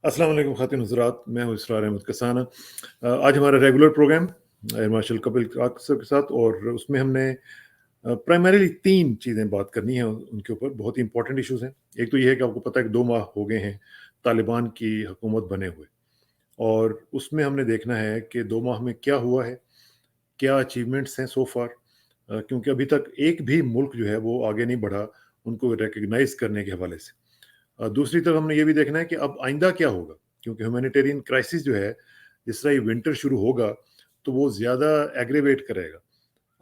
अस्सलाम वालेकुम ख़ातिन हज़रात, मैं हूँ इसरार अहमद कसाना। आज हमारा regular programme air marshal Kapil Kak साहब के साथ, और उसमें हमने प्राइमरीली 3 चीज़ें बात करनी है उनके ऊपर। बहुत ही इंपॉर्टेंट इश्यूज़ हैं। एक तो ये है कि आपको पता है कि 2 माह हो गए हैं तालिबान की हुकूमत बने हुए, और उसमें हमने देखना है कि 2 माह में क्या हुआ है, क्या अचीवमेंट्स हैं सो फार। क्योंकि अभी तक एक भी मुल्क जो है वो आगे नहीं बढ़ा उनको रिकॉग्नाइज़ करने के हवाले से। दूसरी तरफ हमने ये भी देखना है कि अब आइंदा क्या होगा, क्योंकि ह्यूमैनिटेरियन क्राइसिस जो है, जिस तरह ये विंटर शुरू होगा, तो वो ज़्यादा एग्रेवेट करेगा।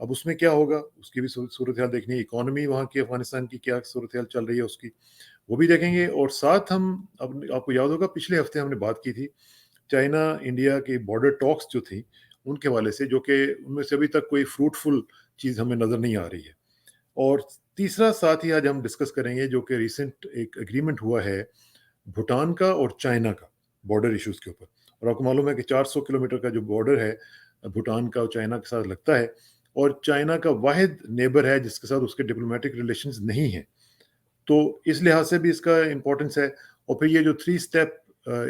अब उसमें क्या होगा, उसकी भी सूरत-हाल देखनी है। इकॉनमी वहाँ की, अफ़गानिस्तान की क्या सूरत-हाल चल रही है उसकी, वो भी देखेंगे। और साथ हम, अब आपको याद होगा पिछले हफ्ते हमने बात की थी, चाइना इंडिया की बॉर्डर टॉक्स जो थी, उनके हवाले से, जो कि उनमें से अभी तक कोई फ्रूटफुल चीज़ हमें नज़र नहीं आ रही है। और तीसरा साथ ही आज हम डिस्कस करेंगे जो कि रिसेंट एक एग्रीमेंट हुआ है भूटान का और चाइना का, बॉर्डर इश्यूज़ के ऊपर। और आपको मालूम है कि 400 किलोमीटर का जो बॉर्डर है भूटान का और चाइना के साथ लगता है, और चाइना का वाहिद नेबर है जिसके साथ उसके डिप्लोमेटिक रिलेशंस नहीं हैं। तो इस लिहाज से भी इसका इम्पोर्टेंस है। और फिर ये जो 3 स्टेप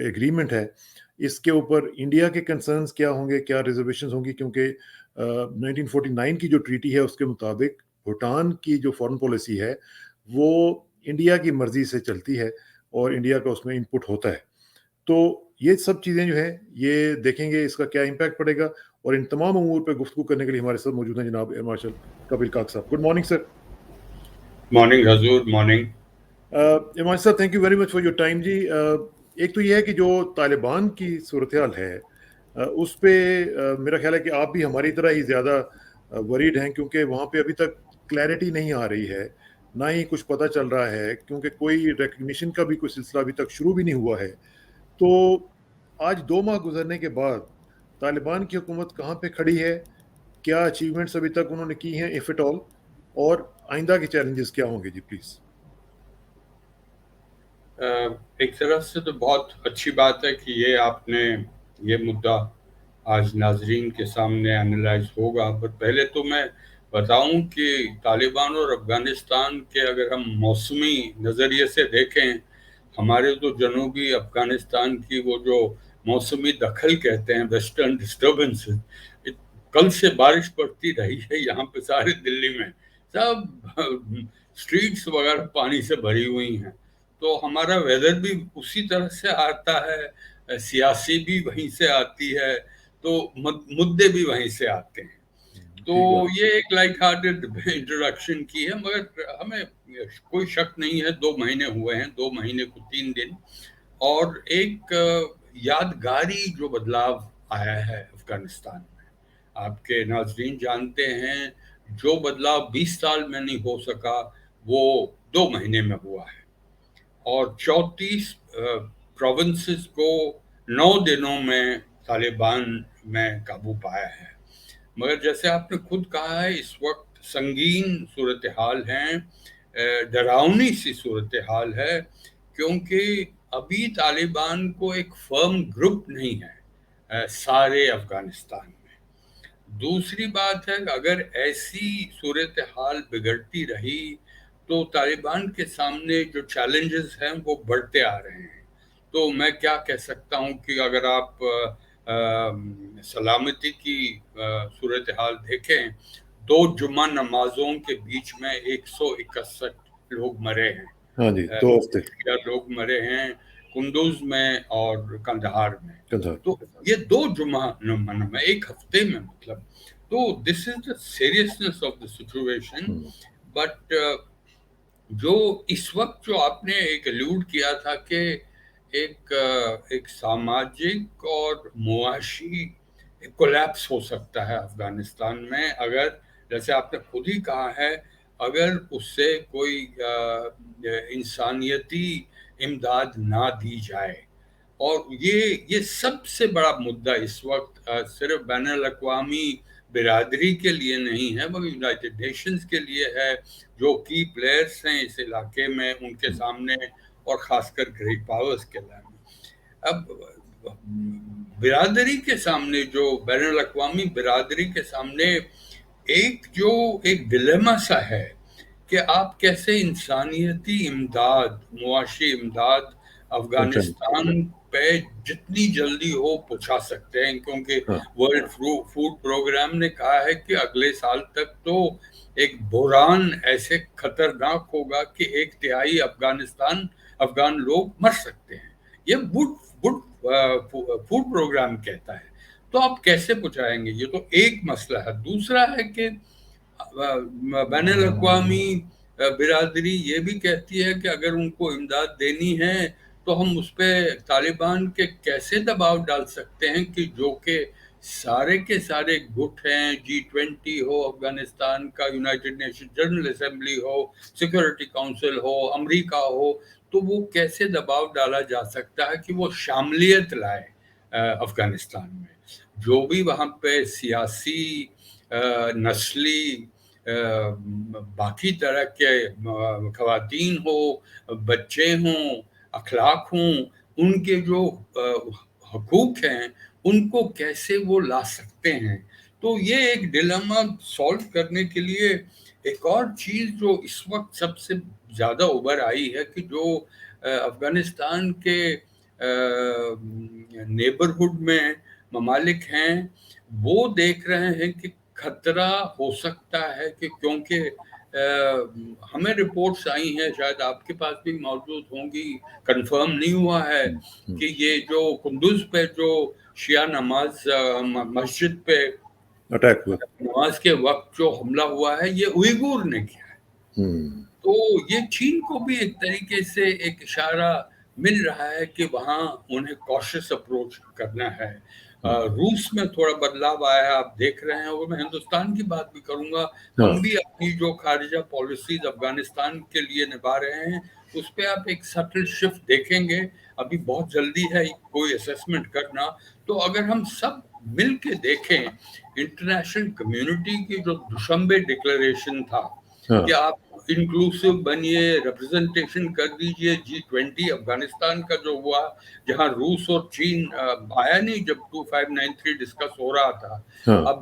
एग्रीमेंट है, इसके ऊपर इंडिया के कंसर्न्स क्या होंगे, क्या रिज़र्वेशंस होंगी, क्योंकि 1949 की जो ट्रीटी है उसके मुताबिक भूटान की जो फ़ॉरेन पॉलिसी है, वो इंडिया की मर्ज़ी से चलती है और इंडिया का उसमें इनपुट होता है। तो ये सब चीज़ें जो हैं, ये देखेंगे इसका क्या इम्पैक्ट पड़ेगा। और इन तमाम अमूर पे गुफ्तगू करने के लिए हमारे साथ मौजूद हैं जनाब एयर मार्शल कपिल काक साहब। Good morning sir. मॉर्निंग हजूर, मॉर्निंग। इमाम साहब, thank you very much for your time जी। एक तो ये है कि जो तालिबान की सूरत-हाल है, उस पे मेरा ख़्याल है कि आप भी हमारी तरह ही ज़्यादा वरीड हैं, क्योंकि वहाँ पे अभी तक क्लैरिटी नहीं आ रही है, ना ही कुछ पता चल रहा है, क्योंकि कोई रिकॉग्निशन का भी कोई सिलसिला अभी तक शुरू भी नहीं हुआ है। तो आज 2 माह गुज़रने के बाद तालिबान की हुकूमत कहाँ पे खड़ी है? क्या अचीवमेंट्स अभी तक उन्होंने की हैं, इफ एट ऑल? और आइंदा के चैलेंजेस क्या होंगे जी, प्लीज़? एक तरफ से तो बहुत अच्छी बात है कि ये आपने ये मुद्दा आज नाजरीन के सामने एनालाइज होगा। पर पहले तो मैं बताऊं कि तालिबान और अफ़गानिस्तान के अगर हम मौसमी नज़रिए से देखें, हमारे तो जनूबी अफ़गानिस्तान की वो जो मौसमी दखल कहते हैं, वेस्टर्न डिस्टर्बेंसेस, कल से बारिश पड़ती रही है यहाँ पे सारे दिल्ली में, सब स्ट्रीट्स वगैरह पानी से भरी हुई हैं। तो हमारा वेदर भी उसी तरह से आता है, सियासी भी वहीं से आती है, तो मुद्दे भी वहीं से आते हैं। तो ठीक बात। ये एक लाइट हार्टेड इंट्रोडक्शन की है, मगर हमें कोई शक नहीं है, 2 महीने हुए हैं, 2 महीने को 3 दिन, और एक यादगारी जो बदलाव आया है अफगानिस्तान में। आपके नाजरीन जानते हैं, जो बदलाव 20 साल में नहीं हो सका, वो 2 महीने में हुआ है। और 34 प्रोविंसेस को 9 दिनों में तालिबान में काबू पाया है। मगर जैसे आपने खुद कहा है, इस वक्त संगीन सूरत हाल है, डरावनी सी सूरत हाल है, क्योंकि अभी तालिबान को एक फर्म ग्रुप नहीं है सारे अफगानिस्तान में। दूसरी बात है कि अगर ऐसी सूरत हाल बिगड़ती रही तो तालिबान के सामने जो चैलेंजेस हैं वो बढ़ते आ रहे हैं। तो मैं क्या कह सकता हूँ कि अगर आप सलामती की सूरत हाल देखें, 2 जुम्मा नमाजों के बीच में 161 लोग मरे हैं, हाँ जी, 2 हफ्ते। या लोग मरे हैं कुंदुज में और कंधार में। कंधार। तो ये 2 जुम्मा एक हफ्ते में, मतलब, तो this is the seriousness of the situation. Hmm. But जो इस वक्त जो आपने एक अलूड किया था कि एक सामाजिक और मुआशी कोलैप्स हो सकता है अफगानिस्तान में, अगर, जैसे आपने खुद ही कहा है, अगर उससे कोई इंसानियती इमदाद ना दी जाए। और ये सबसे बड़ा मुद्दा इस वक्त सिर्फ बैन अवी बिरादरी के लिए नहीं है, मगर यूनाइटेड नेशंस के लिए है, जो की प्लेयर्स हैं इस इलाके में उनके सामने, और ख़ासकर ग्रेट पावर्स के सामने। अब बिरादरी के सामने, जो बैन अवी बिरादरी के सामने एक डिलेमा सा है कि आप कैसे इंसानियती इमदाद, मुआशी इमदाद अफगानिस्तान पे जितनी जल्दी हो पहुंचा सकते हैं, क्योंकि वर्ल्ड फूड प्रोग्राम ने कहा है कि अगले साल तक तो एक बुरान ऐसे खतरनाक होगा कि 1/3 अफगान लोग मर सकते हैं। ये फूड प्रोग्राम कहता है। तो आप कैसे पहुंचाएंगे? ये तो एक मसला है। दूसरा है कि बैनुल अक़वामी बिरादरी ये भी कहती है कि अगर उनको इमदाद देनी है तो हम उस पर तालिबान के कैसे दबाव डाल सकते हैं कि जो कि सारे के सारे गुट हैं, G20 हो अफगानिस्तान का, यूनाइटेड नेशन जनरल असेंबली हो, सिक्योरिटी काउंसिल हो, अमेरिका हो, तो वो कैसे दबाव डाला जा सकता है कि वो शामलियत लाए अफगानिस्तान में। जो भी वहाँ पे सियासी, नस्ली, बाकी तरह के खवातीन हो, बच्चे हों, अखलाक हों, उनके जो हकूक हैं उनको कैसे वो ला सकते हैं। तो ये एक डिलेमा सॉल्व करने के लिए एक और चीज़ जो इस वक्त सबसे ज़्यादा उभर आई है कि जो अफगानिस्तान के नेबरहुड में ममालिक हैं वो देख रहे हैं कि खतरा हो सकता है कि क्योंकि हमें रिपोर्ट्स आई हैं, शायद आपके पास भी मौजूद होंगी, कंफर्म नहीं हुआ है कि ये जो कुंदुज पे जो शिया नमाज मस्जिद पे अटैक हुआ, नमाज के वक्त जो हमला हुआ है, ये उइगुर ने किया है। तो ये चीन को भी एक तरीके से एक इशारा मिल रहा है कि वहाँ उन्हें कॉशियस अप्रोच करना है। रूस में थोड़ा बदलाव आया है, आप देख रहे हैं। और मैं हिंदुस्तान की बात भी करूंगा, हम भी अपनी जो खारिजा पॉलिसीज अफगानिस्तान के लिए निभा रहे हैं उस पर आप एक सटल शिफ्ट देखेंगे। अभी बहुत जल्दी है कोई असेसमेंट करना। तो अगर हम सब मिल के देखें, इंटरनेशनल कम्युनिटी की जो दुशंबे डिक्लेरेशन था कि आप इंक्लूसिव बनिए, रिप्रेजेंटेशन कर दीजिए, G20 अफगानिस्तान का जो हुआ, जहां रूस और चीन आया नहीं जब 2593 डिस्कस हो रहा था। अब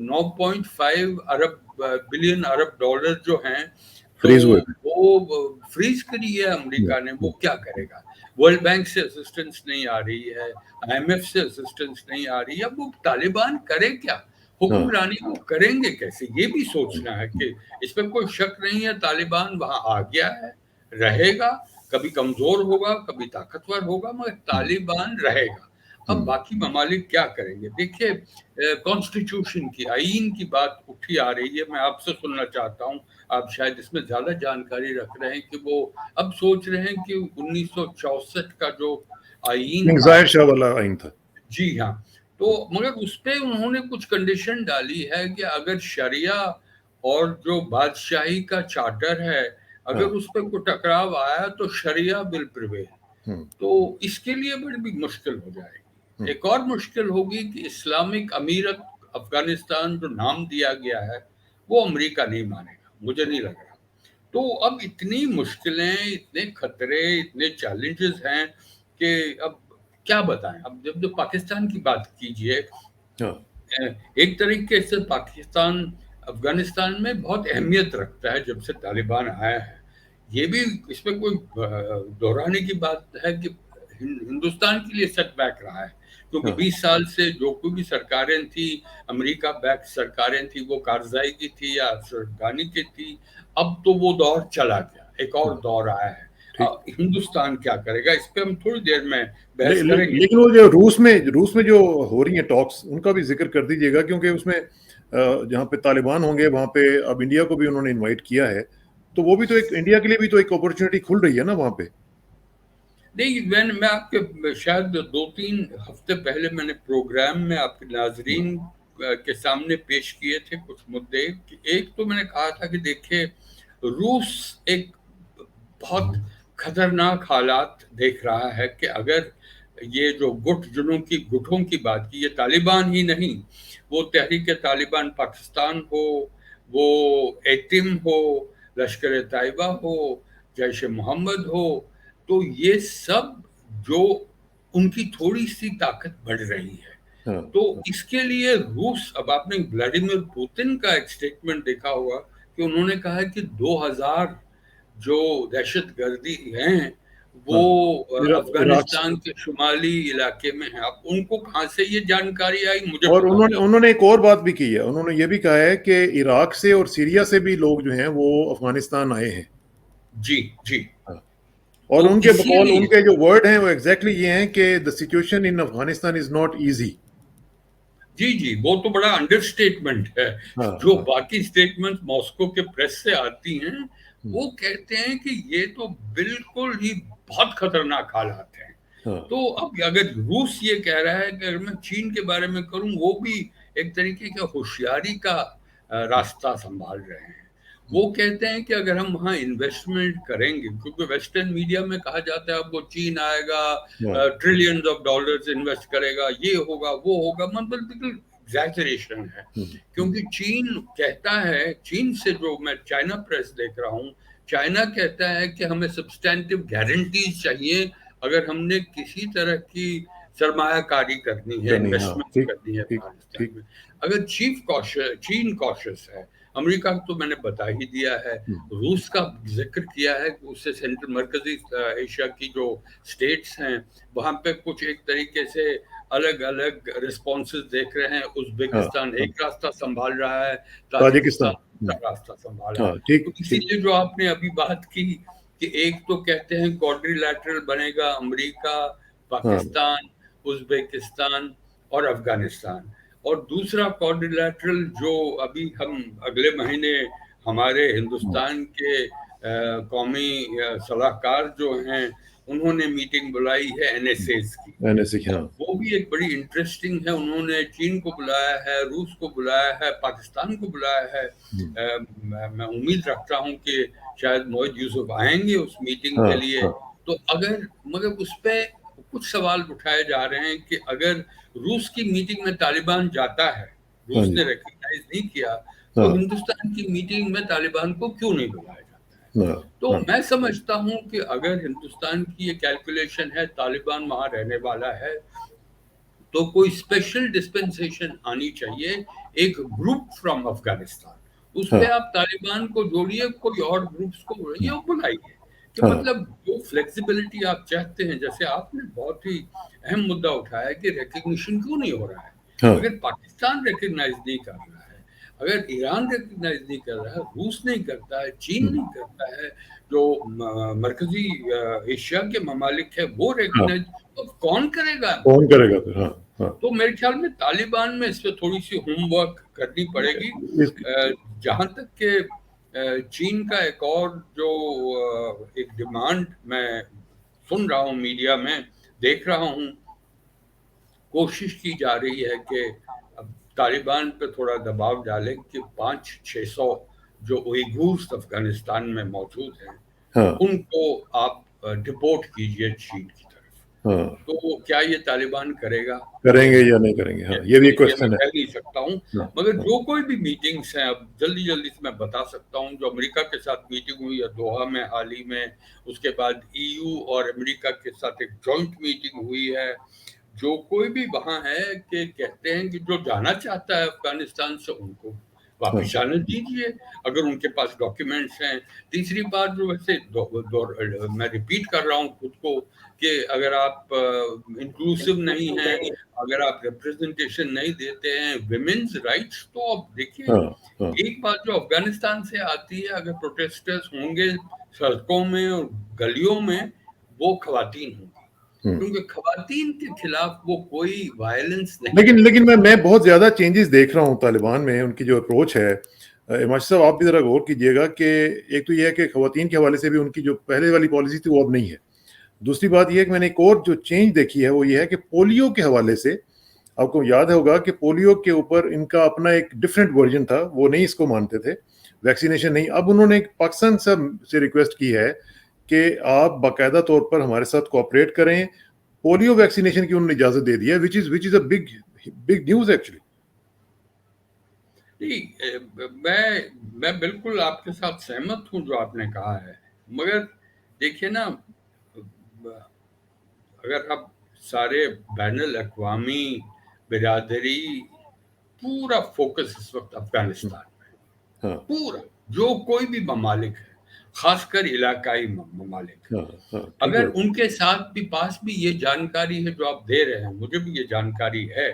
9.5 बिलियन अरब डॉलर जो हैं तो वो फ्रीज करी है अमेरिका ने। वो क्या करेगा? वर्ल्ड बैंक से असिस्टेंस नहीं आ रही है, IMF से असिस्टेंस नहीं आ रही है। अब वो तालिबान करे क्या? हुक्मरानी वो करेंगे कैसे? ये भी सोचना है कि इस पर कोई शक नहीं है, तालिबान वहां आ गया है, रहेगा, कभी कमजोर होगा, कभी ताकतवर होगा, मगर तालिबान रहेगा। अब बाकी ममालिक क्या करेंगे? देखिए, कॉन्स्टिट्यूशन की, आईन की बात उठी आ रही है। मैं आपसे सुनना चाहता हूँ, आप शायद इसमें ज्यादा जानकारी रख रहे हैं कि वो अब सोच रहे हैं कि 1964 का जो आईन शाह वाला आईन था। जी हाँ। तो मगर उस पे उन्होंने कुछ कंडीशन डाली है कि अगर शरिया और जो बादशाही का चार्टर है, अगर उस पर कोई टकराव आया तो शरिया विल प्रिवेल। तो इसके लिए बड़ी मुश्किल हो जाएगी। एक और मुश्किल होगी कि इस्लामिक अमीरत अफगानिस्तान जो नाम दिया गया है वो अमेरिका नहीं मानेगा, मुझे नहीं लग रहा। तो अब इतनी मुश्किलें, इतने खतरे, इतने चैलेंजेस हैं कि अब क्या बताएं। अब जब पाकिस्तान की बात कीजिए, एक तरीके से पाकिस्तान अफगानिस्तान में बहुत अहमियत रखता है जब से तालिबान आया है। ये भी इसमें कोई दोहराने की बात है कि हिंदुस्तान के लिए सेटबैक रहा है, क्योंकि 20 साल से जो कोई भी सरकारें थी, अमेरिका बैक सरकारें थी, वो कारजाई की थी या अफगानी की थी। अब तो वो दौर चला गया, एक और दौर आया है। हिंदुस्तान क्या करेगा, इस पे हम थोड़ी देर में बहस करेंगे। लेकिन वो जो रूस में जो हो रही है टॉक्स, उनका भी जिक्र कर दीजिएगा, क्योंकि उसमें जहाँ पे तालिबान होंगे वहाँ पे अब इंडिया को भी उन्होंने इनवाइट किया है। तो वो भी तो एक इंडिया के लिए भी तो एक अपॉर्चुनिटी खुल रही है ना वहाँ पे। नहीं, मैं आपके शायद 2-3 हफ्ते पहले मैंने प्रोग्राम में आपके नाजरीन के सामने पेश किए थे कुछ मुद्दे। एक तो मैंने कहा था कि देखिए, रूस एक बहुत खतरनाक हालात देख रहा है कि अगर ये जो गुटों की बात की, ये तालिबान ही नहीं, वो तहरीक तालिबान पाकिस्तान हो, वो एटिम हो, लश्कर तैयबा हो, जैश मोहम्मद हो, तो ये सब जो उनकी थोड़ी सी ताकत बढ़ रही है। तो इसके लिए रूस, अब आपने व्लादिमीर पुतिन का एक स्टेटमेंट देखा होगा कि उन्होंने कहा है कि 2000 जो दहशतगर्दी हैं वो इराक से। अफगानिस्तान के शुमाली इलाके में है। अब उनको कहाँ से ये जानकारी आई मुझे और पता उन्होंने नहीं। उन्होंने एक और बात भी की है, उन्होंने ये भी कहा है कि इराक से और सीरिया से भी लोग जो हैं वो अफगानिस्तान आए हैं। जी जी। हाँ। और तो उनके बकौल इसीलिए उनके जो वर्ड हैं वो एग्जैक्टली ये हैं कि the situation in Afghanistan is not easy. जी जी, वो तो बड़ा अंडरस्टेटमेंट है। हाँ जो हाँ। बाकी स्टेटमेंट मॉस्को के प्रेस से आती हैं हम्म, वो कहते हैं कि ये तो बिल्कुल ही बहुत खतरनाक हालात हैं। हाँ तो अब अगर रूस ये कह रहा है कि अगर मैं चीन के बारे में करूं, वो भी एक तरीके का होशियारी का रास्ता संभाल रहे हैं। वो कहते हैं कि अगर हम वहाँ इन्वेस्टमेंट करेंगे, क्योंकि वेस्टर्न मीडिया में कहा जाता है अब वो चीन आएगा, हाँ। ट्रिलियंस ऑफ डॉलर्स इन्वेस्ट करेगा, ये होगा वो होगा, मतलब बिल्कुल एग्जैजरेशन है। हम्म, क्योंकि चीन कहता है, चीन से जो मैं चाइना प्रेस देख रहा हूँ, चाइना कहता है कि हमें सब्सटैंटिव गारंटीज चाहिए अगर हमने किसी तरह की सरमायाकारी करनी है, करनी, हाँ इन्वेस्टमेंट ठीक करनी है ठीक अफगानिस्तान ठीक। में। अगर चीन कॉशियस है, अमेरिका तो मैंने बता ही दिया है, हम्म, रूस का जिक्र किया है कि उससे सेंट्रल मरकजी एशिया की जो स्टेट्स हैं वहां पे कुछ एक तरीके से अलग अलग रिस्पॉन्सेज देख रहे हैं। हाँ उज्बेकिस्तान हाँ। एक रास्ता संभाल रहा है, ताजिकिस्तान। ताजिकिस्तान दूसरा रास्ता संभाला है। हाँ ठीक तो ठीक। इसीलिए जो आपने अभी बात की कि एक तो कहते हैं क्वाड्रिलैटरल बनेगा, अमेरिका, हाँ पाकिस्तान, उज्बेकिस्तान और अफगानिस्तान, और दूसरा क्वाड्रिलैटरल जो अभी हम अगले महीने हमारे हाँ। हिंदुस्तान के कौमी सलाहकार जो हैं उन्होंने मीटिंग बुलाई है एनएसएस की। एनएससी, हाँ। वो भी एक बड़ी इंटरेस्टिंग है। उन्होंने चीन को बुलाया है, रूस को बुलाया है, पाकिस्तान को बुलाया है। हम्म, मैं उम्मीद रखता हूँ कि शायद मोहित यूसुफ आएंगे उस मीटिंग हाँ के लिए। हाँ तो अगर, मगर उस पे कुछ सवाल उठाए जा रहे हैं कि अगर रूस की मीटिंग में तालिबान जाता है, हाँ रूस जी। ने रिकग्नाइज नहीं किया, तो हाँ हिंदुस्तान की मीटिंग में तालिबान को क्यों नहीं बुलाया जाता है? हाँ तो हाँ मैं समझता हूं कि अगर हिंदुस्तान की ये कैलकुलेशन है, तालिबान वहां रहने वाला है, तो कोई स्पेशल डिस्पेंसेशन आनी चाहिए, एक ग्रुप फ्रॉम अफगानिस्तान, उस पे हाँ आप तालिबान को जोड़िए, कोई और ग्रुप्स को जोड़िए और बुलाइए। कि हाँ मतलब जो फ्लेक्सिबिलिटी आप चाहते हैं, जैसे आपने बहुत ही अहम मुद्दा उठाया कि रिकग्निशन क्यों नहीं हो रहा है। हाँ अगर पाकिस्तान रिकग्नाइज नहीं कर रहा है, अगर ईरान रिकग्नाइज नहीं कर रहा है, रूस नहीं करता है, चीन नहीं करता है, जो मरकजी एशिया के ममालिक है वो हाँ। रिकग्नाइज, तो कौन करेगा? कौन करेगा फिर? हाँ हाँ। तो मेरे ख्याल में तालिबान में इस पे थोड़ी सी होमवर्क करनी पड़ेगी। इस, जहां तक के चीन का एक और जो एक डिमांड मैं सुन रहा हूँ, मीडिया में देख रहा हूँ, कोशिश की जा रही है कि अब तालिबान पे थोड़ा दबाव डाले कि 500-600 जो उइगुर्स अफगानिस्तान में मौजूद हैं हाँ उनको आप डिपोर्ट कीजिए चीन की तरफ। हाँ। तो क्या ये तालिबान करेगा? ये करेंगे या नहीं करेंगे, हाँ ये भी ये मैं क्वेश्चन है। कह नहीं सकता हूँ। हाँ मगर हाँ जो कोई भी मीटिंग्स हैं, अब जल्दी जल्दी से मैं बता सकता हूँ, जो अमेरिका के साथ मीटिंग हुई है दोहा में हाल ही में, उसके बाद ईयू और अमेरिका के साथ एक जॉइंट मीटिंग हुई है। जो कोई भी वहाँ है कि कहते हैं कि जो जाना चाहता है अफगानिस्तान से उनको हाँ वापस जाने दीजिए अगर उनके पास डॉक्यूमेंट्स हैं। तीसरी बात जो वैसे मैं रिपीट कर रहा हूँ खुद को कि अगर आप इंक्लूसिव नहीं हैं, अगर आप रिप्रेजेंटेशन नहीं देते हैं विमेन्स राइट्स, तो अब देखिए हाँ हाँ। एक बात जो अफगानिस्तान से आती है, अगर प्रोटेस्टर्स होंगे सड़कों में और गलियों में, वो खवातीन होंगी, हम्म। क्योंकि खवातीन के खिलाफ वो कोई वायलेंस नहीं लेकिन करेंगे। लेकिन मैं बहुत ज्यादा चेंजेस देख रहा हूँ तालिबान में, उनकी जो अप्रोच है। इमाम साहब आप भी जरा गौर कीजिएगा कि एक तो ये है कि खवातीन के हवाले से भी उनकी जो पहले वाली पॉलिसी थी वो अब नहीं है। दूसरी बात यह है कि मैंने एक और जो चेंज देखी है वो ये है कि पोलियो के हवाले से आपको याद होगा कि पोलियो के ऊपर इनका अपना एक डिफरेंट वर्जन था, वो नहीं इसको मानते थे, वैक्सीनेशन नहीं। अब उन्होंने एक पाकिस्तान से रिक्वेस्ट की है कि आप बाकायदा तौर पर हमारे साथ कोऑपरेट करें, पोलियो वैक्सीनेशन की उन्होंने इजाजत दे दी है, which is a big big news actually. नहीं, मैं बिल्कुल आपके साथ सहमत हूँ जो आपने कहा है। मगर देखिए ना, अगर आप सारे बैनुल अक़वामी बिरादरी, पूरा फोकस इस वक्त अफगानिस्तान में, हाँ पूरा जो कोई भी ममालिक है, खासकर इलाकाई ममालिक। हाँ, हाँ, ठीक अगर बात। उनके साथ भी पास भी ये जानकारी है जो आप दे रहे हैं, मुझे भी ये जानकारी है,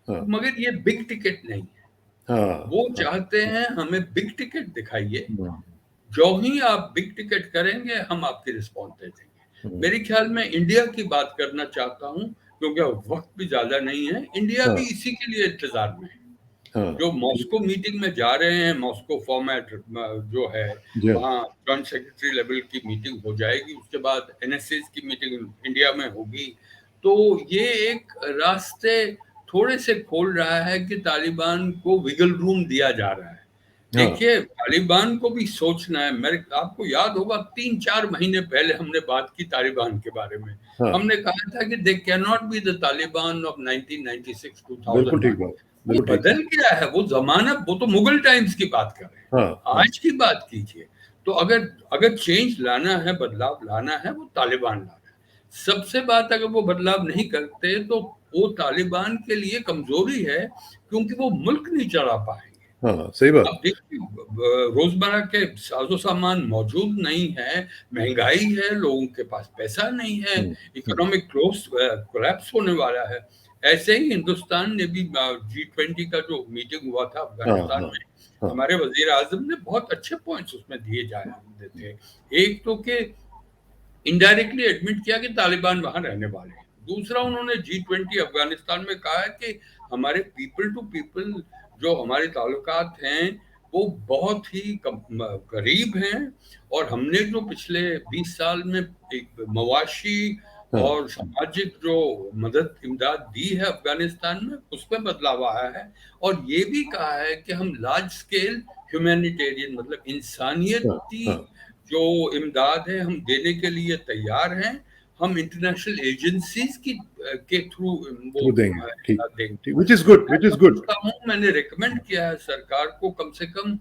हाँ, मगर ये बिग टिकट नहीं है। हाँ, वो हाँ, चाहते हैं हमें बिग टिकट दिखाइए, हाँ, जो ही आप बिग टिकट करेंगे हम आपकी रिस्पॉन्स दे देंगे। हाँ, मेरे ख्याल में इंडिया की बात करना चाहता हूँ, क्योंकि अब वक्त भी ज्यादा नहीं है। इंडिया हाँ, भी इसी के लिए इंतजार में है। हाँ, जो ठीक। मॉस्को मीटिंग में जा रहे हैं, मॉस्को फॉर्मेट जो है, जी हाँ, वहाँ जॉइंट सेक्रेटरी लेवल की मीटिंग हो जाएगी, उसके बाद एनएसएस की मीटिंग इंडिया में होगी। तो ये एक रास्ते थोड़े से खोल रहा है कि तालिबान को विगल रूम दिया जा रहा है। हाँ, देखिए, तालिबान को भी सोचना है। मेरे आपको याद होगा 3-4 महीने पहले हमने बात की तालिबान के बारे में। हाँ, हमने कहा था कि they can not be the Taliban of 1996 बिल्कुल 2001। ठीक बात, वो बिल्कुल ठीक बात। बदल गया है, वो जमाना, वो तो मुगल टाइम्स की बात कर रहे हाँ, हैं, हाँ, आज की बात कीजिए। तो अगर अगर चेंज लाना है, बदलाव लाना है, वो तालिबान लाना है। सबसे बात, अगर वो बदलाव नहीं करते तो वो तालिबान के लिए कमजोरी है, क्योंकि वो मुल्क नहीं चला पाएंगे। हाँ, सही बात। अब देखिए, रोजमर्रा के साजो सामान मौजूद नहीं है, महंगाई है, लोगों के पास पैसा नहीं है, हुँ, हुँ, इकोनॉमिक कोलैप्स होने वाला है। ऐसे ही हिंदुस्तान ने भी G20 का जो मीटिंग हुआ था हाँ, अफगानिस्तान हाँ, में, हाँ, हमारे वजीर आजम ने बहुत अच्छे पॉइंट्स उसमें दिए जा रहे थे। एक तो कि इनडायरेक्टली एडमिट किया कि तालिबान वहां रहने वाले हैं। दूसरा, उन्होंने G20 अफगानिस्तान में कहा है कि हमारे पीपल टू पीपल जो हमारे ताल्लुकात हैं, वो बहुत ही करीब हैं। और हमने जो पिछले 20 साल में एक मवाशी हाँ, और सामाजिक जो मदद इमदाद दी है अफगानिस्तान में, उसमें बदलाव आया है। और ये भी कहा है कि हम लार्ज स्केल ह्यूमैनिटेरियन, मतलब हाँ, इंसानियती हाँ, जो इमदाद है, हम देने के लिए तैयार हैं। हम इंटरनेशनल एजेंसीज की के थ्रू वो वो देंगे, ठीक, इमदाद देंगे। ठीक, व्हिच इज़ गुड, मैं व्हिच इज़ गुड। समझता हूँ, मैंने रिकमेंड किया है सरकार को, कम से कम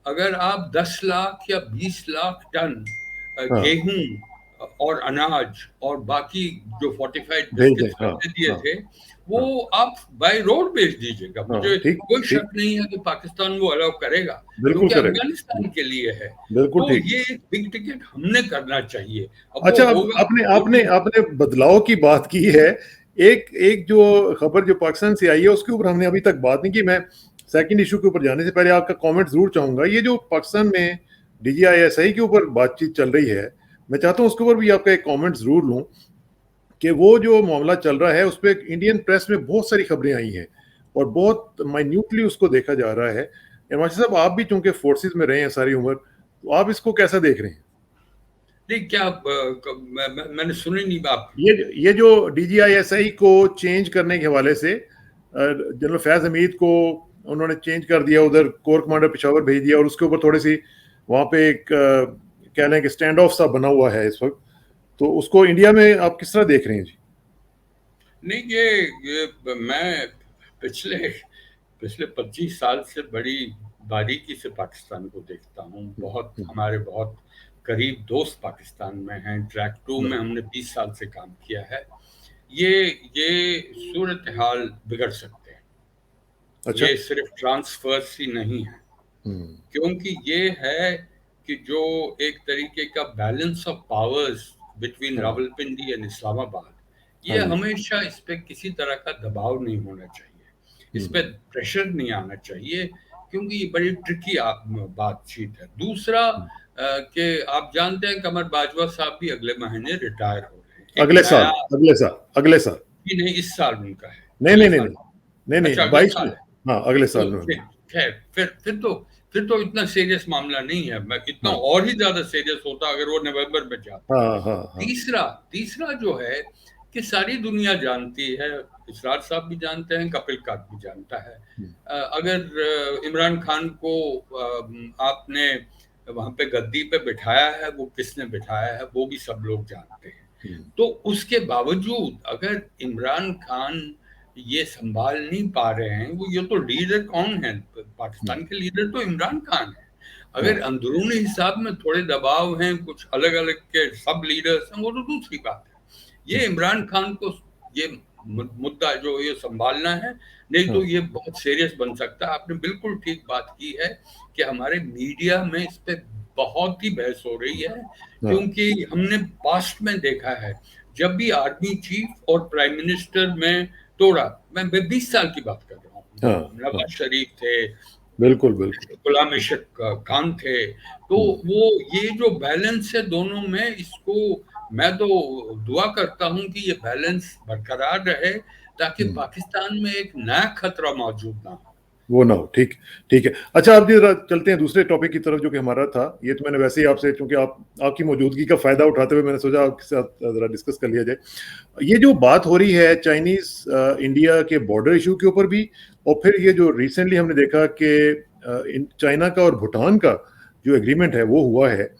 अगर आप 10 लाख या 20 लाख टन हाँ, गेहूं और अनाज और बाकी जो फोर्टिफाइड भेज दें, बिस्किट्स हाँ, हमने दिए हाँ, थे, वो हाँ, आप बाय रोड भेज दीजिएगा। हाँ, मुझे ठीक, कोई ठीक, शक नहीं है कि पाकिस्तान वो अलाउ करेगा, बिल्कुल क्योंकि करेगा। अफगानिस्तान के लिए है। बिल्कुल तो ठीक। ये एक बिग टिकट हमने करना चाहिए। अब वो अच्छा, अब होगा आपने वो आपने भी। आपने बदलाव की बात की है। एक एक जो खबर जो पाकिस्तान से आई है उसके ऊपर हमने अभी तक बात नहीं की। मैं सेकंड इशू के ऊपर जाने से पहले आपका कमेंट जरूर चाहूंगा। ये जो पाकिस्तान में डीजीआईएसआई के ऊपर बातचीत चल रही है, मैं चाहता हूं उसके ऊपर भी आपका एक कमेंट जरूर लूं कि वो जो मामला चल रहा है उस पर इंडियन प्रेस में बहुत सारी खबरें आई हैं और बहुत माइन्यूटली उसको देखा जा रहा है। हिमांशु साहब, आप भी चूंकि फोर्सेज में रहे हैं सारी उम्र, तो आप इसको कैसा देख रहे हैं? नहीं, क्या मैंने सुनी नहीं बात। ये जो डीजीआईएसआई को चेंज करने के हवाले से जनरल फैज हमीद को उन्होंने चेंज कर दिया, उधर कोर कमांडर पेशावर भेज दिया और उसके ऊपर थोड़ी सी वहां पे एक कह लें कि स्टैंड ऑफ सा बना हुआ है इस वक्त। तो उसको इंडिया में आप किस तरह देख रहे हैं जी? नहीं, ये मैं पिछले पिछले 25 साल से बड़ी बारीकी से पाकिस्तान को देखता हूँ। बहुत हमारे बहुत करीब दोस्त पाकिस्तान में हैं। ट्रैक 2 में हमने 20 साल से काम किया है। ये ये सूरत हाल बिगड़ सकते हैं। अच्छा। ये सिर्फ ट्रांसफर्स ही नहीं है, हम्म, क्योंकि ये है कि जो एक तरीके का बैलेंस ऑफ पावर्स बिटवीन हाँ, रावलपिंडी एंड इस्लामाबाद, हाँ ये जी, हमेशा इस पे किसी तरह का दबाव नहीं होना चाहिए, इस पे हम्म, प्रेशर नहीं आना चाहिए, क्योंकि ये बड़ी ट्रिकी बातचीत है। दूसरा, कि आप जानते हैं कमर बाजवा साहब भी अगले महीने रिटायर हो रहे हैं। एक अगले साल, नया, अगले साल, अगले साल। ही नहीं, इस साल उनका है, नहीं नहीं अगले नहीं साल। नहीं, नहीं अच्छा, नहीं, अगले 22 में। साल है। हाँ, अगले तो साल में फिर होगा। खैर, फिर तो इतना सीरियस मामला नहीं है। मैं इतना हाँ, और ही ज्यादा सीरियस होता अगर वो नवंबर में जाते। हाँ, हाँ, हाँ, तीसरा तीसरा जो है कि सारी दुनिया जानती है, इसरार साहब भी जानते हैं, कपिल कात भी जानता है। हम्म, अगर इमरान खान को आपने वहां पे गद्दी पे बिठाया है, वो किसने बिठाया है वो भी सब लोग जानते हैं। हम्म, तो उसके बावजूद अगर इमरान खान ये संभाल नहीं पा रहे हैं, वो ये तो लीडर कौन है? हम्म, पाकिस्तान के लीडर तो इमरान खान है। अगर हाँ, अंदरूनी हिसाब में थोड़े दबाव हैं, कुछ अलग अलग के सब लीडर्स हैं, वो तो दूसरी बात है। ये हम्म, इमरान खान को ये मुद्दा जो ये संभालना है, नहीं तो हाँ, ये बहुत सीरियस बन सकता है। आपने बिल्कुल ठीक बात की है कि हमारे मीडिया में इस पे बहुत ही बहस हो रही है, हाँ क्योंकि हमने पास्ट में देखा है जब भी आर्मी चीफ और प्राइम मिनिस्टर में तोड़ा, मैं 20 साल की बात कर रहा हूँ, हाँ जब हाँ, नवाज शरीफ थे, बिल्कुल बिल्कुल। गुलाम अशरफ खान थे, तो वो ये जो बैलेंस है दोनों में, इसको मैं तो दुआ करता हूं कि ये बैलेंस बरकरार रहे, ताकि हम्म, पाकिस्तान में एक नया खतरा मौजूद ना हो। वो ना हो। ठीक, ठीक है। अच्छा, आप जरा चलते हैं दूसरे टॉपिक की तरफ जो कि हमारा था। ये तो मैंने वैसे ही आपसे, क्योंकि आप आपकी मौजूदगी का फायदा उठाते हुए मैंने सोचा आपके साथ जरा डिस्कस कर लिया जाए। ये जो बात हो रही है चाइनीज इंडिया के बॉर्डर इशू के ऊपर भी, और फिर ये जो रिसेंटली हमने देखा कि चाइना का और भूटान का जो एग्रीमेंट है वो हुआ है,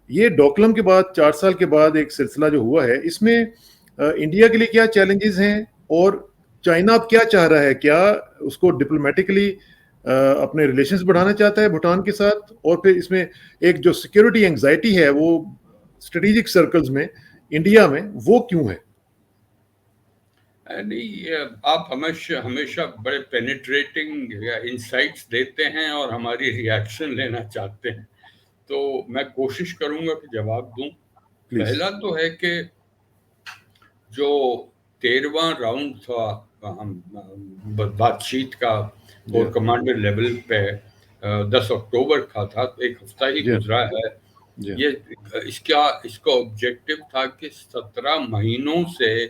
ये डोकलम के बाद 4 साल के बाद एक सिलसिला जो हुआ है, इसमें इंडिया के लिए क्या चैलेंजेस हैं, और चाइना अब क्या चाह रहा है? क्या उसको डिप्लोमेटिकली अपने रिलेशंस बढ़ाना चाहता है भूटान के साथ? और फिर इसमें एक जो सिक्योरिटी एंजाइटी है वो स्ट्रेटेजिक सर्कल्स में इंडिया में, वो क्यों है? नहीं, आप हमेशा हमेशा बड़े पेनिट्रेटिंग इंसाइट्स देते हैं और हमारी रिएक्शन लेना चाहते हैं, तो मैं कोशिश करूंगा कि जवाब दूं। प्लीज। पहला तो है कि जो 13वां राउंड था बातचीत का, जी और कमांडर लेवल पे 10 अक्टूबर का था, तो एक हफ्ता ही जी गुजरा है। जी। ये इसका ऑब्जेक्टिव था कि 17 महीनों से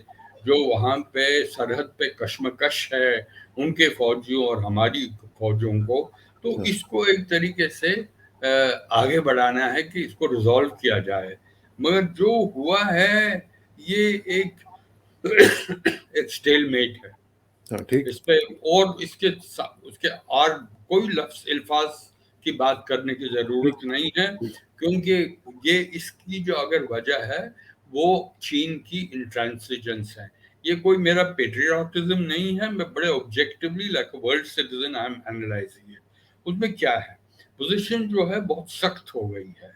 जो वहाँ पे सरहद पे कशमकश है उनके फौजियों और हमारी फौजियों को, तो हाँ, इसको एक तरीके से आगे बढ़ाना है कि इसको रिजॉल्व किया जाए। मगर जो हुआ है ये एक एक स्टेलमेट है हाँ, ठीक। इस पे, और उसके और कोई लफ्ज अल्फाज की बात करने की ठीक जरूरत नहीं है, ठीक। क्योंकि ये इसकी जो अगर वजह है वो चीन की इंट्रांसिजेंस है। ये कोई मेरा पेट्रियाटिज्म नहीं है, मैं बड़े objectively like world citizen I am analysing it. उसमें क्या है, पोजीशन जो है बहुत सख्त हो गई है,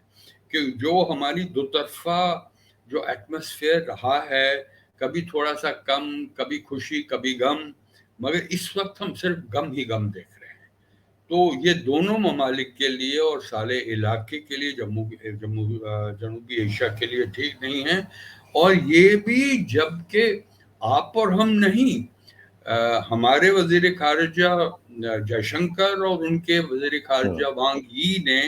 कि जो हमारी दो तरफा जो एटमॉस्फेयर रहा है, कभी थोड़ा सा कम, कभी खुशी कभी गम, मगर इस वक्त हम सिर्फ गम ही गम देख रहे हैं। तो ये दोनों ममालिक के लिए और सारे इलाके के लिए, जनूबी एशिया के लिए ठीक नहीं है। और ये भी जबकि आप और हम नहीं, हमारे वजीर खारजा जयशंकर और उनके वजीर हाँ, खारजा वांग यी ने,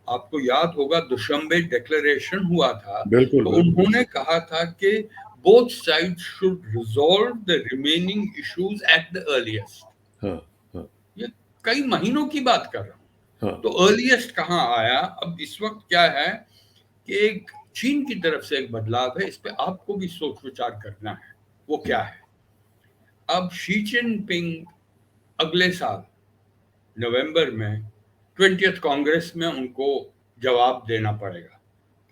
आपको याद होगा दुशंबे डिक्लेरेशन हुआ था, बिल्कुल तो बिल्कुल। उन्होंने कहा था कि both sides should resolve the remaining issues at the earliest। हाँ हाँ ये कई महीनों की बात कर रहा हूं, हाँ। तो अर्लीस्ट कहाँ आया? अब इस वक्त क्या है कि एक चीन की तरफ से एक बदलाव है, इस पे आपको भी सोच विचार करना है। वो क्या है? अब शी जिनपिंग अगले साल नवंबर में 20th कांग्रेस में उनको जवाब देना पड़ेगा,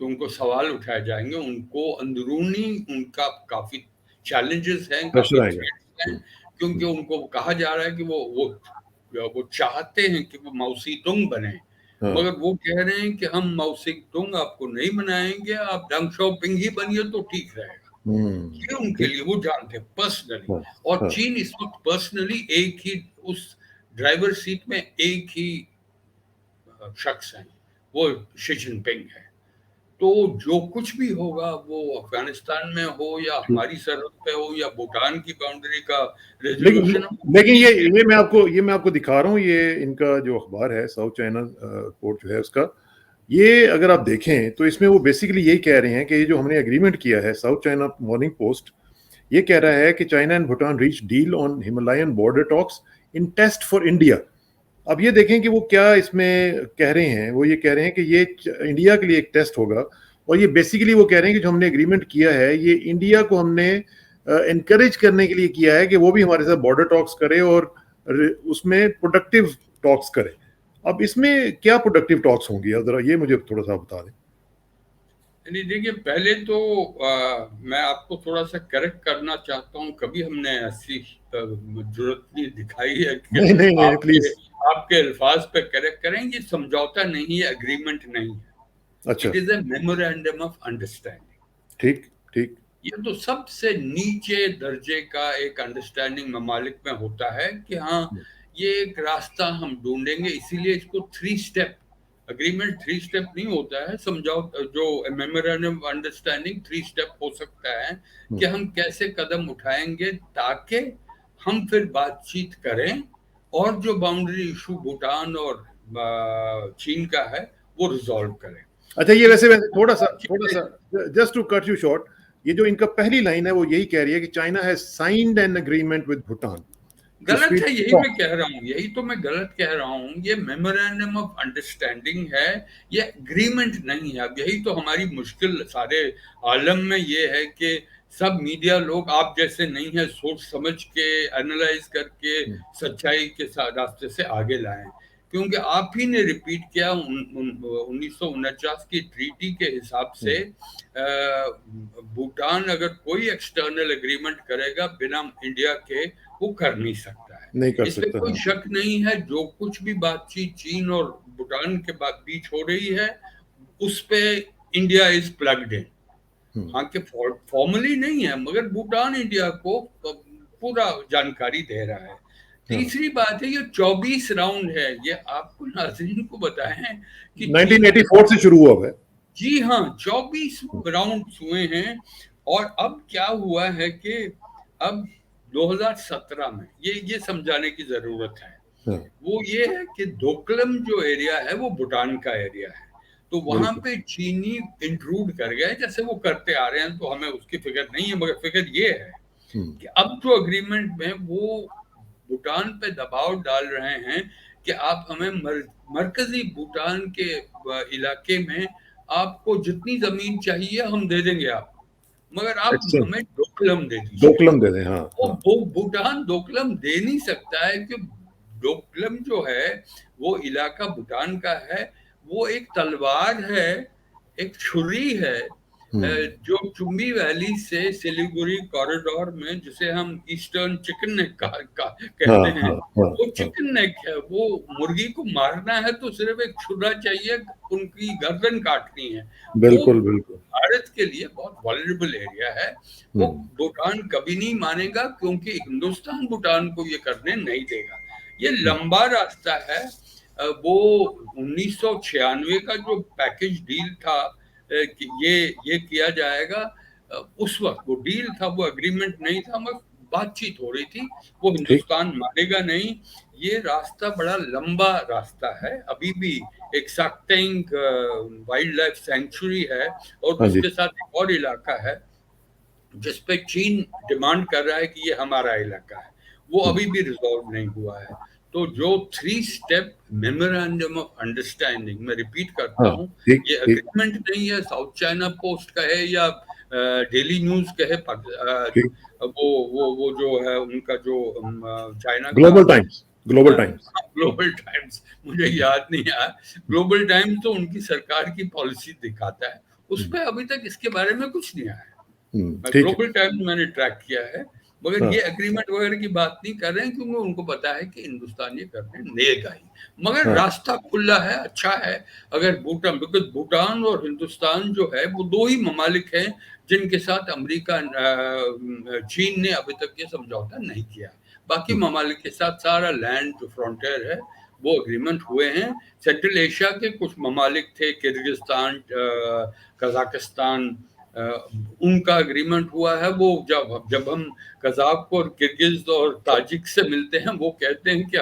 कि उनको सवाल उठाए जाएंगे, उनको अंदरूनी उनका काफी चैलेंजेस हैं, प्रेशर काफी आएगा। थ्रेट्स हैं, क्योंकि हम्म, उनको कहा जा रहा है कि वो चाहते हैं कि वो मौसी तुंग बने, हाँ। मगर वो कह रहे हैं कि हम मौसी तुंग आपको नहीं बनाएंगे, आप डंग शोपिंग ही बनिए तो ठीक रहेगा। ये उनके ठीक। लिए, वो जानते हैं पर्सनली। हाँ और हाँ। चीन इस वक्त पर्सनली एक ही उस ड्राइवर सीट में एक ही शख्स हैं, वो शी जिनपिंग है। तो जो कुछ भी होगा, वो अफगानिस्तान में हो या ठीक। हमारी सरहद पे हो या भूटान की बाउंड्री का लेकिन रेजोल्यूशन हो, लेकिन चीन के ये मैं आपको दिखा रहा हूँ, ये इनका जो अखबार है साउथ चाइना पोर्ट जो है उसका, ये अगर आप देखें तो इसमें वो बेसिकली यही कह रहे हैं कि ये जो हमने एग्रीमेंट किया है, साउथ चाइना मॉर्निंग पोस्ट ये कह रहा है कि China and Bhutan reach deal on Himalayan border talks in test for India. अब ये देखें कि वो क्या इसमें कह रहे हैं। वो ये कह रहे हैं कि ये इंडिया के लिए एक टेस्ट होगा, और ये बेसिकली वो कह रहे हैं कि जो हमने एग्रीमेंट किया है ये इंडिया को हमने इनकरेज करने के लिए किया है कि वो भी हमारे साथ बॉर्डर टॉक्स करे और उसमें प्रोडक्टिव टॉक्स करे। अब इसमें क्या प्रोडक्टिव टॉक्स होंगी, जरा ये मुझे थोड़ा सा बता दें। नहीं, देखिए पहले तो मैं आपको थोड़ा सा करेक्ट करना चाहता हूँ, कभी हमने ऐसी जरूरत नहीं दिखाई है कि नहीं नहीं नहीं, आपके प्लीज। आपके अल्फाज पे करेक्ट करें। ये समझौता नहीं है, एग्रीमेंट नहीं है, अच्छा। It is a memorandum of understanding. ठीक ठीक। ये तो सबसे नीचे दर्जे का एक अंडरस्टैंडिंग ममालिक में होता है कि हाँ, ये एक रास्ता हम ढूंढेंगे, इसीलिए इसको 3 स्टेप अग्रीमेंट 3 स्टेप नहीं होता है, समझाओ जो मेमोरेंडम ऑफ अंडरस्टैंडिंग 3 स्टेप हो सकता है कि हम कैसे कदम उठाएंगे ताकि हम फिर बातचीत करें और जो बाउंड्री इशू भूटान और चीन का है वो रिजॉल्व करें। अच्छा, ये वैसे इसमें थोड़ा सा just to cut you short, ये जो इनका पहली लाइन है वो यही कह रही है कि China has signed an agreement with Bhutan. गलत है, यही मैं कह रहा हूँ, यही तो मैं गलत कह रहा हूँ। ये मेमोरेंडम ऑफ अंडरस्टैंडिंग है, ये एग्रीमेंट नहीं है। अब यही तो हमारी मुश्किल सारे आलम में ये है कि सब मीडिया लोग आप जैसे नहीं है, सोच समझ के एनालाइज करके सच्चाई के रास्ते से आगे लाएं। क्योंकि आप ही ने रिपीट किया 1949 की ट्रीटी के हिसाब से भूटान अगर कोई एक्सटर्नल एग्रीमेंट करेगा बिना इंडिया के वो कर नहीं सकता है। नहीं कर इसमें सकता। कोई हाँ, शक नहीं है, जो कुछ भी बातचीत चीन और भूटान के बीच हो रही है उस पे इंडिया इज प्लग्ड इन। हाँ कि फॉर्मली नहीं है, मगर भूटान इंडिया को पूरा जानकारी दे रहा है। तीसरी बात है, ये 24 राउंड है, ये आपको नाज़रीन को बताएं कि 1984 से शुरू हुआ है। जी हाँ, 24 राउंड हुए हैं। और अब क्या हुआ है कि अब 2017 में ये समझाने की जरूरत है, वो ये है कि डोकलम जो एरिया है वो भूटान का एरिया है, तो वहां पे चीनी इंट्रूड कर गए जैसे वो करते आ रहे हैं, तो हमें उसकी फिक्र नहीं है। मगर फिक्र ये है कि अब जो अग्रीमेंट में वो भूटान पे दबाव डाल रहे हैं कि आप हमें मरकजी भूटान के इलाके में आपको जितनी जमीन चाहिए हम दे देंगे आपको, मगर आप हमें डोकलम दे दीजिए। डोकलम दे दें। हाँ, वो भूटान डोकलम दे नहीं सकता है कि डोकलम जो है वो इलाका भूटान का है, वो एक तलवार है, एक छुरी है, जो चुम्बी वैली से सिलीगुड़ी कॉरिडोर में, जिसे हम ईस्टर्न चिकन नेक कहते हैं, वो चिकन नेक है। वो मुर्गी को मारना है तो सिर्फ एक छुरा चाहिए, उनकी गर्दन काटनी है। बिल्कुल बिल्कुल। भारत के लिए बहुत वल्नरेबल एरिया है, वो भूटान कभी नहीं मानेगा क्योंकि हिंदुस्तान भूटान को ये करने नहीं देगा। ये लंबा रास्ता है। वो 1996 का जो पैकेज डील था कि ये किया जाएगा, उस वक्त वो डील था, वो एग्रीमेंट नहीं था, मगर बातचीत हो रही थी। वो हिंदुस्तान मानेगा नहीं। ये रास्ता बड़ा लंबा रास्ता है। अभी भी एक साक्टेंग वाइल्ड लाइफ सेंचुरी है और उसके साथ एक और इलाका है जिसपे चीन डिमांड कर रहा है कि ये हमारा इलाका है, वो अभी भी रिजॉल्व नहीं हुआ है। तो जो 3 स्टेप मेमोरेंडम ऑफ अंडरस्टैंडिंग, मैं रिपीट करता हूँ, ये एग्रीमेंट नहीं है साउथ चाइना पोस्ट का है या डेली न्यूज का है, वो जो है उनका जो चाइना का ग्लोबल टाइम्स मुझे याद नहीं आया। ग्लोबल टाइम्स तो उनकी सरकार की पॉलिसी दिखाता है, उस पर अभी तक इसके बारे में कुछ नहीं आया। ग्लोबल टाइम्स मैंने ट्रैक किया है, मगर ये एग्रीमेंट वगैरह की बात नहीं कर रहे हैं क्योंकि उनको पता है कि हिंदुस्तान ये करने देगा ही। मगर रास्ता खुला है, अच्छा है। अगर भूटान और हिंदुस्तान जो है वो दो ही ममालिक हैं जिनके साथ अमेरिका चीन ने अभी तक ये समझौता नहीं किया। बाकी ममालिक के साथ सारा लैंड जो फ्रंटियर है वो एग्रीमेंट हुए हैं। सेंट्रल एशिया के कुछ ममालिक थे, किर्गिस्तान, कजाकिस्तान, उनका एग्रीमेंट हुआ है। वो जब हम कजाक और किर्गिज और ताजिक से मिलते हैं, वो कहते हैं कि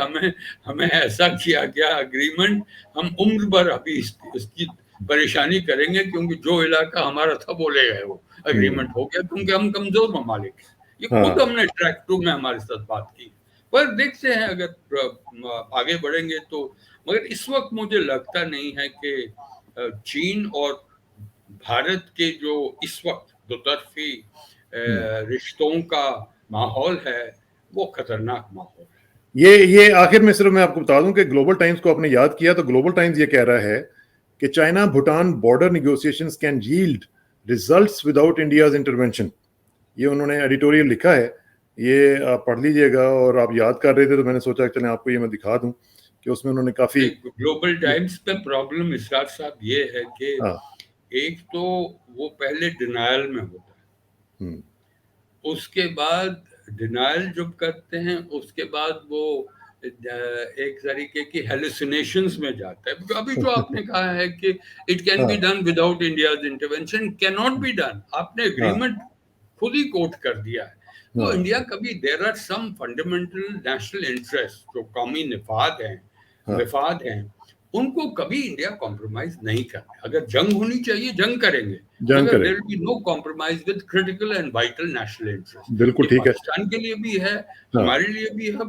हमें ऐसा किया गया एग्रीमेंट, हम उम्र भर अभी इसकी परेशानी करेंगे क्योंकि जो इलाका हमारा था वो ले गए, वो एग्रीमेंट हो गया क्योंकि हम कमजोर ममालिक हैं। ये खुद हमने ट्रैक 2 में हमारे साथ बात की। पर देखते हैं अगर आगे बढ़ेंगे तो। मगर इस वक्त मुझे लगता नहीं है कि चीन और भारत के जो इस वक्त दोतरफी रिश्तों का माहौल है वो खतरनाक माहौल है। ये आखिर में सिर्फ मैं आपको बता दूं कि ग्लोबल टाइम्स को आपने याद किया, तो ग्लोबल टाइम्स ये कह रहा है कि China Bhutan border negotiations can yield results without India's intervention. ये उन्होंने एडिटोरियल लिखा है, ये आप पढ़ लीजिएगा। और आप याद कर रहे थे तो मैंने सोचा चलें आपको ये मैं दिखा दूं कि उसमें उन्होंने काफी। ग्लोबल टाइम्स पे प्रॉब्लम इसरार साहब ये है कि एक तो वो पहले डिनायल में होता है, उसके बाद डिनायल जब करते हैं उसके बाद वो एक तरीके की हेलुसिनेशंस में जाता है। अभी जो आपने कहा है कि इट कैन बी हाँ done without India's intervention, can not be done, आपने हाँ एग्रीमेंट खुद ही कोट कर दिया है। तो हाँ इंडिया कभी, there are some fundamental national interest जो कौमी हाँ मफाद हैं, उनको कभी इंडिया कॉम्प्रोमाइज नहीं करता। अगर जंग होनी चाहिए जंग करेंगे, जंग मगर देयर करेंगे। Will be no compromise with critical and vital national interest. बिल्कुल ये ठीक है। पाकिस्तान के लिए भी है, हाँ हमारे लिए भी है,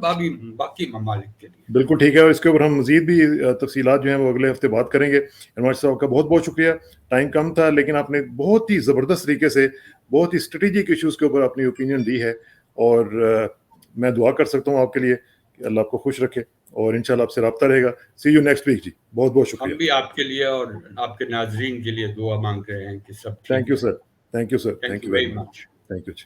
बाकी ममालिक के लिए। बिल्कुल ठीक है, और इसके ऊपर हम मजीद भी तफसीलात जो हैं वो अगले हफ्ते बात करेंगे। इरमाद साहब का बहुत बहुत शुक्रिया। टाइम कम था लेकिन आपने बहुत ही ज़बरदस्त तरीके से बहुत ही स्ट्रेटेजिक इश्यूज़ के ऊपर अपनी ओपिनियन दी है, और मैं दुआ कर सकता हूँ आपके लिए कि अल्लाह आपको खुश रखे, और इंशाल्लाह आपसे रब्ता रहेगा। सी यू नेक्स्ट वीक जी, बहुत बहुत हम शुक्रिया। भी आपके लिए और आपके नाजरीन के लिए दुआ मांग रहे हैं कि सब ठीक थैंक यू रहे। Sir, thank you sir, thank thank you you very very much, much. Thank you ji.